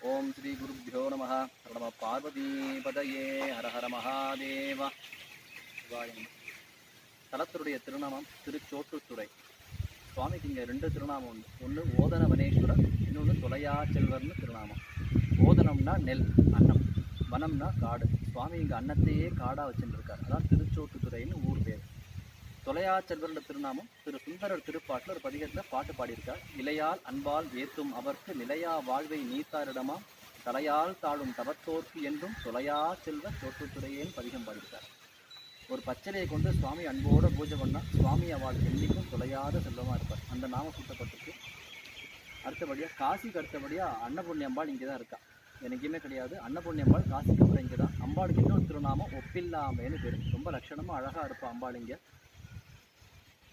ஓம் ஸ்ரீ குருப்யோ நமः. நம பார்வதீபதயே. ஹர ஹர மகாதேவா. தலத்துடைய திருநாமம் திருச்சோற்றுத்துறை. சுவாமிக்கு இங்கே 2 திருநாமம் உண்டு. ஒன்று ஓதன வனேஸ்வரர், இன்னொன்று தொலையா செல்வர்னு திருநாமம். ஓதனம்னா நெல், அன்னம். வனம்னா காடு. சுவாமி இங்கே அன்னத்தையே காடாக வச்சுருக்கார். அதான் திருச்சோற்றுத்துறைன்னு ஊர் பேர். தொலையா செல்வருடைய திருநாமம் திரு சுந்தரர் திருப்பாட்டில் ஒரு பதிகத்தில் பாட்டு பாடியிருக்கார். இலையால் அன்பால் ஏத்தும் அவர்க்கு நிலையா வாழ்வை நீத்தாரிடமா தலையால் தாழும் தவத்தோர்க்கு என்றும் தொலையா செல்வ சோற்றுத்துறையேன்னு பதிகம் பாடியிருக்கார். ஒரு பச்சளையை கொண்டு சுவாமி அன்போடு பூஜை பண்ணால் சுவாமி அவளுக்கு என்றைக்கும் தொலையாத செல்வமாக இருப்பார். அந்த நாமம் சூட்டப்பட்டிருக்கு. அடுத்தபடியாக காசிக்கு அடுத்தபடியாக அன்னபூர்ணி அம்பாள் இங்கே தான் இருக்கா. எனக்குமே கிடையாது. அன்னபூர்ணி அம்பாள் காசிக்கு அப்புறம் இங்கே தான். அம்பாளுக்கு இன்னொரு திருநாமம் ஒப்பில்லாமைன்னு பேர். ரொம்ப லட்சணமாக அழகாக இருப்பாள் அம்பாள் இங்கே.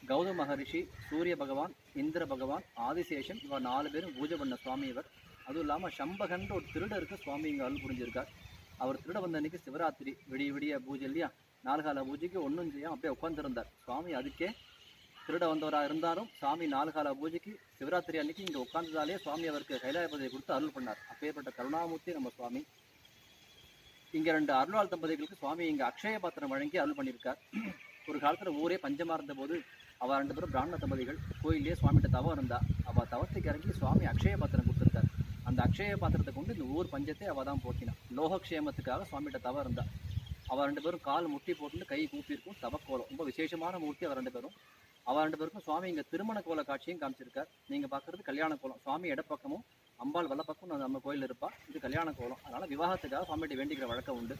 கௌதம மகரிஷி, சூரிய பகவான், இந்திர பகவான், ஆதிசேஷன் இவர் 4 பேரும் பூஜை பண்ண சுவாமி இவர். அதுவும் இல்லாமல் சம்பகன்ற ஒரு திருடருக்கு சுவாமி இங்கே அருள் புரிஞ்சிருக்கார். அவர் திருட வந்த அன்னைக்கு சிவராத்திரி விடிய விடிய பூஜை இல்லையா, 4 கால பூஜைக்கு ஒன்றும் செய்யாமல் அப்படியே உட்காந்துருந்தார் சுவாமி. அதுக்கே திருட வந்தவராக இருந்தாலும் சுவாமி 4 கால பூஜைக்கு சிவராத்திரி அன்னைக்கு இங்கே உட்கார்ந்ததாலே சுவாமி அவருக்கு கைலாயபதியை கொடுத்து அருள் பண்ணார். அப்பேற்பட்ட கருணாமூர்த்தி நம்ம சுவாமி. இங்கே 2 அருளாள் தம்பதிகளுக்கு சுவாமி இங்கே அக்ஷய பாத்திரம் வழங்கி அருள் பண்ணியிருக்கார். ஒரு காலத்தில் ஊரே பஞ்சமாக இருந்தபோது அவள் 2 பேரும் பிராமண தம்பதிகள் கோயிலே சுவாமிகிட்ட தவம் இருந்தா. அவள் தவத்துக்கு இறங்கி சுவாமி அக்ஷய பாத்திரம் கொடுத்துருக்காரு. அந்த அக்ஷய பாத்திரத்தை கொண்டு இந்த ஊர் பஞ்சத்தை அவள் தான் போக்கினான். லோகக்ஷேமத்துக்காக சுவாமிகிட்ட தவம் இருந்தா. அவள் 2 பேரும் கால் முட்டி போட்டு கை கூப்பியிருக்கும். தவக்கோலம் ரொம்ப விசேஷமான மூர்த்தி அவள் 2 பேரும். அவள் 2 பேருக்கும் சுவாமி இங்கே திருமண கோல காட்சியும் காமிச்சிருக்கார். நீங்கள் பார்க்குறது கல்யாண கோலம். சுவாமி இடப்பக்கமும் அம்பாள் வலப்பக்கம் நம்ம கோயில் இருப்பா. இது கல்யாண கோலம். அதனால் விவாகத்துக்காக சுவாமிகிட்ட வேண்டிக்கிற வழக்கம் உண்டு.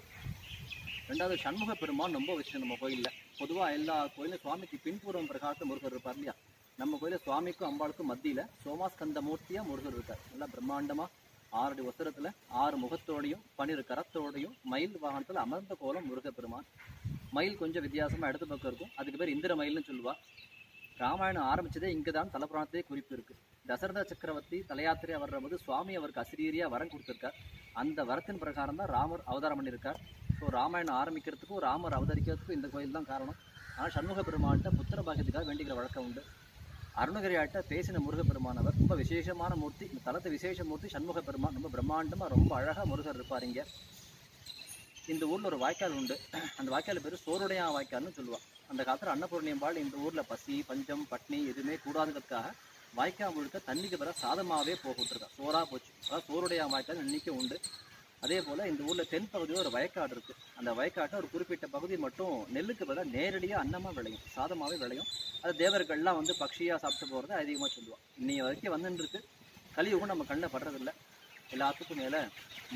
2வது சண்முக பெருமான் ரொம்ப விஷயம் நம்ம கோயிலில். பொதுவாக எல்லா கோயிலும் சுவாமிக்கு பின்புறம் பிரகாச முருகர் இருப்பார் இல்லையா. நம்ம கோயிலில் சுவாமிக்கும் அம்பாளுக்கும் மத்தியில் சோமாஸ்கந்த மூர்த்தியாக முருகர் இருக்கார். நல்லா பிரம்மாண்டமாக 6 அடி உசரத்தில் 6 முகத்தோடையும் 12 கரத்தோடையும் மயில் வாகனத்தில் அமர்ந்த கோலம் முருக பெருமான். மயில் கொஞ்சம் வித்தியாசமாக இடது பக்கம் இருக்கும். அதுக்கு பேர் இந்திர மயில்னு சொல்லுவாள். ராமாயணம் ஆரம்பித்ததே இங்கே தான் தலப்புராணத்திலே குறிப்பு இருக்குது. தசரத சக்கரவர்த்தி தலையாத்திரையாக வர்றபோது சுவாமி அவருக்கு அசிரீரியாக வரம் கொடுத்துருக்கார். அந்த வரத்தின் பிரகாரம் தான் ராமர் அவதாரம் பண்ணியிருக்கார். ஸோ ராமாயணம் ஆரம்பிக்கிறதுக்கும் ராமர் அவதரிக்கிறதுக்கும் இந்த கோயில் தான் காரணம். ஆனால் சண்முக பெருமான்கிட்ட புத்திர பாக்கியத்துக்காக வேண்டிக்கிற வழக்கம் உண்டு. அருணகிரியாட்ட பேசின முருக பெருமானவர் ரொம்ப விசேஷமான மூர்த்தி. இந்த தலத்து விசேஷ மூர்த்தி சண்முக பெருமான். ரொம்ப பிரம்மாண்டமாக ரொம்ப அழகாக முருகர் இருப்பார் இங்கே. இந்த ஊரில் ஒரு வாய்க்கால் உண்டு. அந்த வாய்க்கால் பேர் சோறுடையா வாய்க்கால்னு சொல்லுவாள். அந்த காலத்தில் அன்னபூர்ணியம்பாள் இந்த ஊரில் பசி பஞ்சம் பட்னி எதுவுமே கூடாதுங்கிறதுக்காக வாய்க்கால் முழுக்க தண்ணிக்கு பிற சாதமாகவே போட்டுருக்கா. சோறாக போச்சு. அதாவது சோறுடையா வாய்க்கால் இன்றைக்கும் உண்டு. அதே போல் இந்த ஊரில் தென் பகுதியில் ஒரு வயக்காடு இருக்குது. அந்த வயக்காட்டில் ஒரு குறிப்பிட்ட பகுதி மட்டும் நெல்லுக்கு பதிலாக நேரடியாக அன்னமாக விளையும், சாதமாகவே விளையும். அது தேவர்கள்லாம் வந்து பக்ஷியாக சாப்பிட்டு போகிறத அதிகமாக சொல்லுவாள். இன்னைய வரைக்கும் வந்துருக்கு. கலியுகம் நம்ம கண்ணில் படுறதில்லை. எல்லாத்துக்கும் மேலே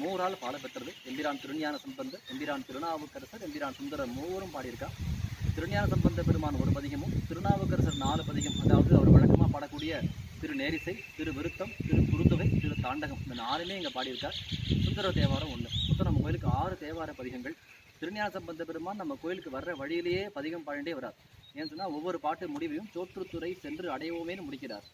3 ஆள் பாட பெற்றது. எம்பிரான் திருஞான சம்பந்தர், எம்பிரான் திருநாவுக்கரசர், எம்பிரான் சுந்தரர் 3 பாடியிருக்கா. திருஞான சம்பந்த பெருமான் ஒரு பதிகமும், திருநாவுக்கரசர் 4 பதிகம். அதாவது அவர் வழக்கமாக பாடக்கூடிய திரு நேரிசை, திரு விருத்தம், திரு குறுந்தொகை, திரு தாண்டகம், இந்த 4மே இங்கே பாடியிருக்கார். சுந்தர தேவாரம் 1. மொத்தம் நம்ம கோயிலுக்கு 6 தேவார பதிகங்கள். திருஞான சம்பந்த பெருமான் நம்ம கோயிலுக்கு வர்ற வழியிலேயே பதிகம் பாடிட்டே வரார். ஏன்னு சொன்னால் ஒவ்வொரு பாட்டு முடிவையும் சோற்றுத்துறை சென்று அடைவோமேனு முடிக்கிறார்.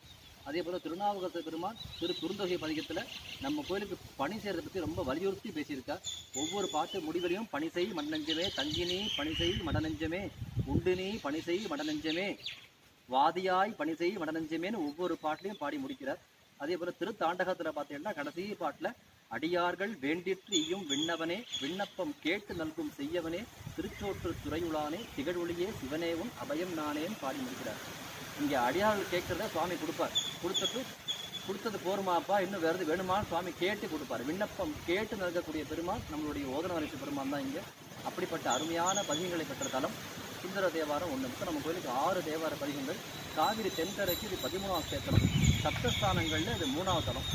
அதே போல் திருநாவுக்கரசர் பெருமான் திரு குறுந்தொகை பதிகத்தில் நம்ம கோயிலுக்கு பணி செய்கிறத பற்றி ரொம்ப வலியுறுத்தி பேசியிருக்கார். ஒவ்வொரு பாட்டு முடிவிலையும் பணி செய் மடநெஞ்சமே, தங்கினி பணி செய் மடநெஞ்சமே, உண்டினி பணி செய் மடநெஞ்சமே, வாதியாய் பணி செய் மடநெஞ்சமேன்னு ஒவ்வொரு பாட்டிலையும் பாடி முடிக்கிறார். அதே போல் திருத்தாண்டகத்தில் பார்த்தீங்கன்னா கடைசி பாட்டில் அடியார்கள் வேண்டிற்று ஈயும் விண்ணவனே, விண்ணப்பம் கேட்டு நல்கும் செய்யவனே, திருச்சோற்று துறையுளானே, திகழொழியே சிவனேவும் அபயம் நானேன்னு பாடி முடிக்கிறார். இங்கே அடியார்கள் கேட்குறத சுவாமி கொடுப்பார். கொடுத்தது போருமாப்பா, இன்னும் வேறு வேணுமான்னு சுவாமி கேட்டு கொடுப்பார். விண்ணப்பம் கேட்டு நல்கக்கூடிய பெருமான் நம்மளுடைய ஓதன வரிசை பெருமான் தான் இங்கே. அப்படிப்பட்ட அருமையான பதிகங்களை பெற்ற தலம் சுந்தர தேவாரம் 1. மொத்தம் நம்ம கோயிலுக்கு 6 தேவார பதிகங்கள். காவிரி தென்கரைக்கு இது 13வது சேத்திரம். சப்தஸ்தானங்களில் இது 3வது தலம்.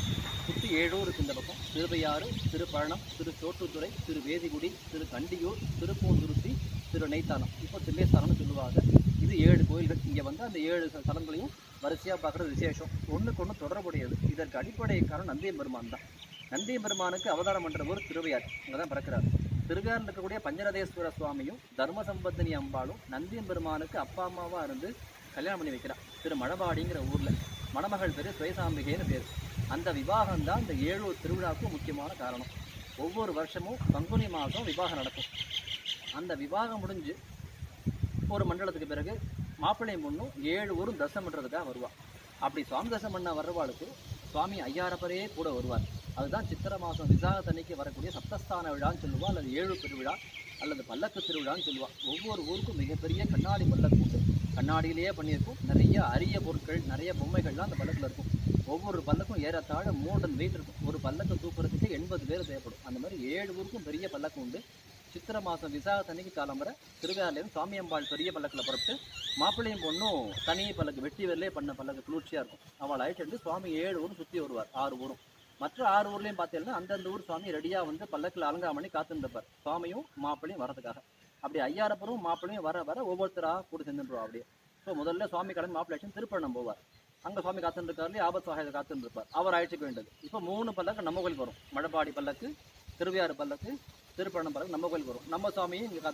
சுற்றி 7 ஊர் இருக்குது இந்த பக்கம். திருவையாறு, திருப்பழனம், திரு சோற்றுத்துறை, திரு வேதிகுடி, திரு கண்டியூர், திருப்பூந்துருத்தி, திரு நெய்த்தானம், இப்போ தில்லேஸ்தானம்னு சொல்லுவாங்க. இது 7 கோயில்கள். இங்கே வந்து அந்த 7 தலங்களையும் வரிசையாக பார்க்குறது விசேஷம். ஒன்றுக்கு ஒன்று தொடர்புடையது. இதற்கு அடிப்படை காரணம் நந்தியம்பெருமான் தான். நந்தியம்பெருமானுக்கு அவதாரம் பண்ணுற ஊர் திருவையாறு. அங்கே தான் பிறக்கிறார். திருவையாறில் இருக்கக்கூடிய பஞ்சநதேஸ்வர சுவாமியும் தர்மசம்பத்தினி அம்பாளும் நந்தியம்பெருமானுக்கு அப்பா அம்மாவாக இருந்து கல்யாணம் பண்ணி வைக்கிறார். திரு மழபாடிங்கிற ஊரில். மணமகள் பேர் சுயசாம்பிகைன்னு பேர். அந்த விவாகம் தான் இந்த 7 திருவிழாவுக்கும் முக்கியமான காரணம். ஒவ்வொரு வருஷமும் பங்குனி மாதம் விவாகம் நடக்கும். அந்த விவாகம் முடிஞ்சு ஒரு மண்டலத்துக்கு பிறகு மாப்பிள்ளையும் பொண்ணும் 7 ஊரும் தரிசனம் பண்ணுறதுக்காக வருவாள். அப்படி சுவாமி தரிசனம் பண்ண வர்றவாளுக்கு சுவாமி ஐயாரப்பரே கூட வருவார். அதுதான் சித்திரை மாதம் விசாகத்தன்னைக்கு வரக்கூடிய சப்தஸ்தான விழான்னு சொல்லுவா, அல்லது 7 பெருவிழா அல்லது பல்லக்கு திருவிழான்னு சொல்லுவா. ஒவ்வொரு ஊருக்கும் மிகப்பெரிய கண்ணாடி பல்லக்கு உண்டு. கண்ணாடியிலேயே பண்ணியிருக்கும். நிறைய அரிய பொருட்கள், நிறைய பொம்மைகள்லாம் அந்த பல்லக்கில் இருக்கும். ஒவ்வொரு பல்லக்கும் ஏறத்தாழ 3 டன் வெயிட் இருக்கும். ஒரு பல்லக்கு தூக்குறதுக்கு 80 பேர் தேவைப்படும். அந்த மாதிரி 7 ஊருக்கும் பெரிய பல்லக்கு உண்டு. சித்திரை மாதம் விசாகத்தன்னைக்கு காலம்பரை திருவையாறுலேருந்து சுவாமி அம்பாள் பெரிய பல்லக்கில் புறப்பட்டு மாப்பிள்ளையும் பொண்ணும் தனி பல்லக்கு வெட்டி வரலே பண்ண பல்லக்கு குளிர்ச்சியாக இருக்கும். அவள் அழைச்சிட்டு சுவாமி 7 ஊரும் சுற்றி வருவார். 6 ஊரும். மற்ற 6 ஊர்லேயும் பார்த்தீங்கன்னா அந்தந்த ஊர் சுவாமி ரெடியாக வந்து பல்லக்கில் அலங்காரம் பண்ணி காத்துருப்பார் சுவாமியும் மாப்பிள்ளையும் வரதுக்காக. அப்படி ஐயாரப்பரும் மாப்பிள்ளையும் வர வர ஒவ்வொருத்தராக கூட சென்றுருவா. அப்படியே ஸோ முதல்ல சுவாமி கடன் மாப்பிள்ளை திருப்பணம் போவார். அங்கே சுவாமி காத்துருக்காருலேயே ஆபத் சகாயத்தை காத்துருப்பார். அவர் அழைச்சிக்க வேண்டியது. இப்போ 3 பல்லக்கு நம்ம கோயிலுக்கு வரும். மடப்பாடி பல்லக்கு, திருவையாறு பல்லக்கு, திருப்பணம் பல்லக்கு நம்ம கோயிலுக்கு வரும். நம்ம சுவாமியும் இங்கே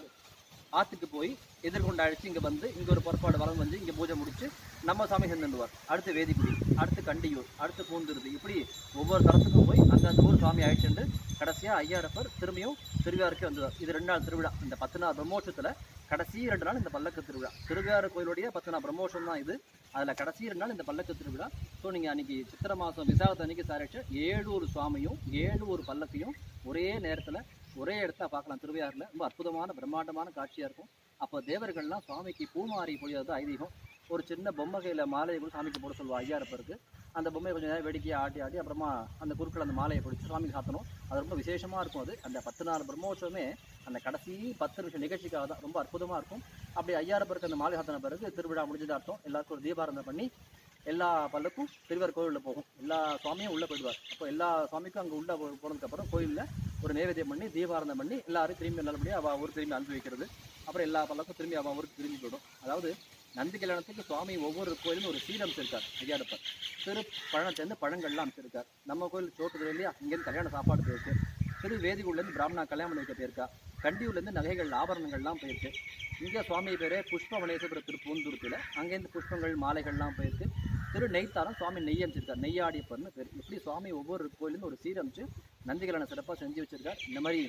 ஆற்றுக்கு போய் எதிர்கொண்டு அழைச்சி இங்கே வந்து இங்கே ஒரு புறப்பாடு வளர்ந்து வந்து இங்கே பூஜை முடித்து நம்ம சாமி சென்றுடுவார். அடுத்து வேதிக்குடி, அடுத்து கண்டியூர், அடுத்து பூந்துருது, இப்படி ஒவ்வொரு தளத்துக்கும் போய் அந்தந்த ஊர் சுவாமி அழைச்சிட்டு கடைசியாக ஐயாரப்பர் திரும்பியும் திருவையாறுக்கே வந்துடுவார். இது 2 நாள் திருவிழா. இந்த 10 நாள் பிரம்மோட்சத்தில் கடைசி 2 நாள் இந்த பல்லக்கு திருவிழா. திருவையாறு கோயிலுடைய 10 நாள் பிரம்மோஷம் தான் இது. அதில் கடைசி 2 நாள் இந்த பல்லக்கு திருவிழா. ஸோ நீங்கள் அன்றைக்கி சித்திரை மாதம் விசாகத்து அன்றைக்கி சாரிச்ச 7 ஊர் சுவாமியும் 7 ஊர் பல்லக்கையும் ஒரே நேரத்தில் ஒரே இடத்துல பார்க்கலாம். திருவையாறுல ரொம்ப அற்புதமான பிரம்மாண்டமான காட்சியாக இருக்கும். அப்போ தேவர்கள்லாம் சுவாமிக்கு பூமாரி பொழியாது ஐதீகம். ஒரு சின்ன பொம்மைகையில் மாலையை கூட சாமிக்கு போட சொல்லுவா ஐயாரப்பருக்கு. அந்த பொம்மையை கொஞ்சம் நேரம் வேடிக்கையாக ஆட்டி ஆட்டி அப்புறமா அந்த குறுக்கள் அந்த மாலையை பிடிச்சி சுவாமிக்கு சாத்தணும். அது ரொம்ப விசேஷமாக இருக்கும். அது அந்த 10 நாள் பிரம்மோற்சவமே அந்த கடைசி 10 நிமிஷம் நிகழ்ச்சிக்காக தான் ரொம்ப அற்புதமாக இருக்கும். அப்படி ஐயாரப்பருக்கு அந்த மாலை சாத்தின பிறகு திருவிழா முடிஞ்சதாக அர்த்தம். எல்லாருக்கும் ஒரு தீபாராதனை பண்ணி எல்லா பல்லக்கும் திருவார் கோயிலில் போகும். எல்லா சுவாமியும் உள்ளே போயிடுவார். அப்போ எல்லா சுவாமிக்கும் அங்கே உள்ளே போனதுக்கப்புறம் கோயிலில் ஒரு நைவேத்தியம் பண்ணி தீபாராதனை பண்ணி எல்லாரும் திரும்பி நல்லபடியாக அவள் ஊருக்கு திரும்பி அனுப்பி வைக்கிறது. அப்புறம் எல்லா பல்லக்கும் திரும்பி அவள் ஊருக்கு திரும்பி போயிடும். அதாவது நந்தி கல்யாணத்துக்கு சுவாமி ஒவ்வொரு கோயிலும் ஒரு சீரம் வச்சிருக்கார் ஐயாரப்பர். திரு பழனத்துலேருந்து பழங்கள்லாம் அமைச்சிருக்கார். நம்ம கோயில் சோட்டுது இல்லையா, இங்கேருந்து கல்யாண சாப்பாடு போயிருக்கு. திரு வேதிகுள்ளேருந்து பிராமணா கல்யாணம் பண்ணி வைக்க போயிருக்கா. கண்டியூர்லேருந்து நகைகள் ஆபரணங்கள்லாம் போயிருக்கு. இங்கே சுவாமி பேரே புஷ்பவனேஸ்வரர் திரு பூந்துருத்தில் அங்கேருந்து புஷ்பங்கள் மாலைகள்லாம் போயிருக்கு. திரு நெய்த்தாரம் சுவாமி நெய் அமைச்சிருக்கார். நெய்யாடியப்பர்னு பேர். இப்படி சுவாமி ஒவ்வொரு கோயிலேருந்து ஒரு சீரமைச்சு நந்திகளான சிறப்பாக செஞ்சு வச்சிருக்கார். இந்த மாதிரி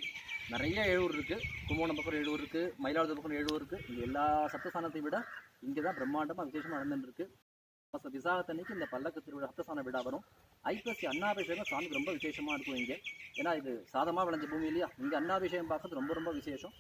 நிறைய 7 ஊர் இருக்குது. கும்போணம் பக்கம் 7 ஊர் இருக்குது. மயிலாடுதுறை பக்கம் 7 ஊர் இருக்குது. இங்கே எல்லா சப்தஸ்தானத்தை விட இங்கே தான் பிரம்மாண்டமாக விசேஷமாக நடந்துருக்கு. விசாகத்தன்னைக்கு இந்த பல்லக்கு திருவிழா சப்தஸ்தான விழா வரும். ஐப்பசி அன்னாபிஷேகம் சுவாமிக்கு ரொம்ப விசேஷமாக இருக்கும் இங்கே. ஏன்னா இது சாதமாக விளைஞ்ச பூமி இல்லையா, இங்கே அன்னாபிஷேகம் பார்க்கறது ரொம்ப ரொம்ப விசேஷம்.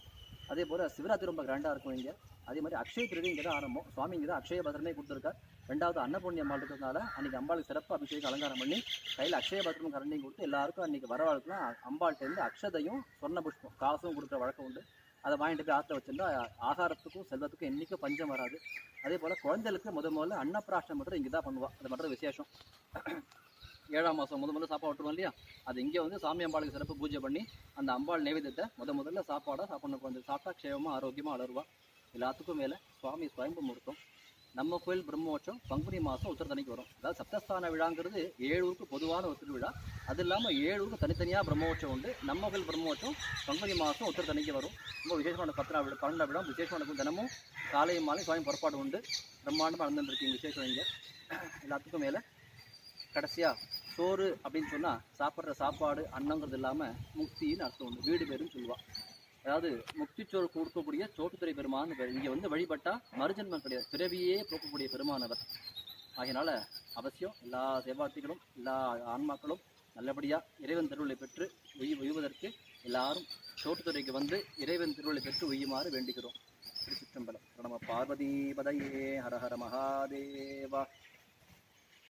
அதே போல் சிவராத்திரி ரொம்ப கிராண்டாக இருக்கும் இங்கே. அதே மாதிரி அக்ஷய திருதி இங்கே தான் ஆரம்பம். சுவாமி இங்கே தான் அக்ஷய பத்திரமே கொடுத்துருக்கார். 2வது அன்னபூர்ணி அம்பாள் இருக்கிறதுனால அன்றைக்கி அம்பாளுக்கு சிறப்பு அபிஷேகம் அலங்காரம் பண்ணி கையில் அக்ஷய பத்திரமும் கரண்டியும் கொடுத்து எல்லாருக்கும் அன்றைக்கி வரவாளுக்குலாம் அம்பாள்கிட்டேருந்து அக்ஷதையும் சொர்ண புஷ்பம் காசும் கொடுக்குற வழக்கம் உண்டு. அதை வாங்கிட்டு போய் ஆற்ற வச்சுருந்தா ஆகாரத்துக்கும் செல்வத்துக்கும் என்றைக்கும் பஞ்சம் வராது. அதே போல் குழந்தைகளுக்கு முதல்ல அன்னப்பிராஷ்டம் மட்டும் இங்கே தான் பண்ணுவாள். அது மட்டும் விசேஷம். 7ஆம் மாதம் முதல்ல சாப்பாடு விட்டுருவோம் இல்லையா, அது இங்கே வந்து சாமி அம்பாளுக்கு சிறப்பு பூஜை பண்ணி அந்த அம்பாள் நைவேத்தியத்தை முதல்ல சாப்பாடாக சாப்பிடணும். கொஞ்சம் சாப்பிட்டா க்ஷேமமாக ஆரோக்கியமாக வளருவா. எல்லாத்துக்கும் மேலே சுவாமி ஸ்வயம்பு முகூர்த்தம். நம்ம கோயில் பிரம்மோற்சவம் பங்குனி மாதம் உத்தரத்தன்னைக்கு வரும். அதாவது சப்தஸ்தான விழாங்கிறது 7 ஊருக்கு பொதுவான ஒரு திருவிழா. அது இல்லாமல் 7 ஊருக்கு தனித்தனியாக பிரம்மோற்சவம் உண்டு. நம்ம கோயில் பிரம்மோற்சவம் பங்குனி மாதம் உத்தரத்தன்னைக்கு வரும். ரொம்ப விசேஷமான 10 விழா 12 விழா விசேஷமான இருக்கும். தினமும் காலையும் மாலை சுவாமி புறப்பாடு உண்டு. பிரம்மாண்டமாக நடந்துருக்கு விசேஷம் இங்கே. எல்லாத்துக்கும் மேலே கடைசியாக சோறு அப்படின்னு சொன்னால் சாப்பிட்ற சாப்பாடு அன்னங்கிறது இல்லாமல் முக்தின்னு அர்த்தம் உண்டு. வீடு பேருன்னு சொல்லுவாள். அதாவது முக்திச்சோறு கொடுக்கக்கூடிய சோட்டுத்துறை பெருமான் பேர். இங்கே வந்து வழிபட்டால் மறுஜன்மம் கிடையாது, பிறவியே போக்கக்கூடிய பெருமானவர். ஆகையினால அவசியம் எல்லா சேவார்த்திகளும் எல்லா ஆன்மாக்களும் நல்லபடியாக இறைவன் திருவிழை பெற்று உய்வதற்கு எல்லாரும் சோட்டுத்துறைக்கு வந்து இறைவன் திருவிழை பெற்று உய்யுமாறு வேண்டுகிறோம். திருச்சிற்றம்பலம். நம பார்வதி பதையே. ஹர ஹர மகாதேவா.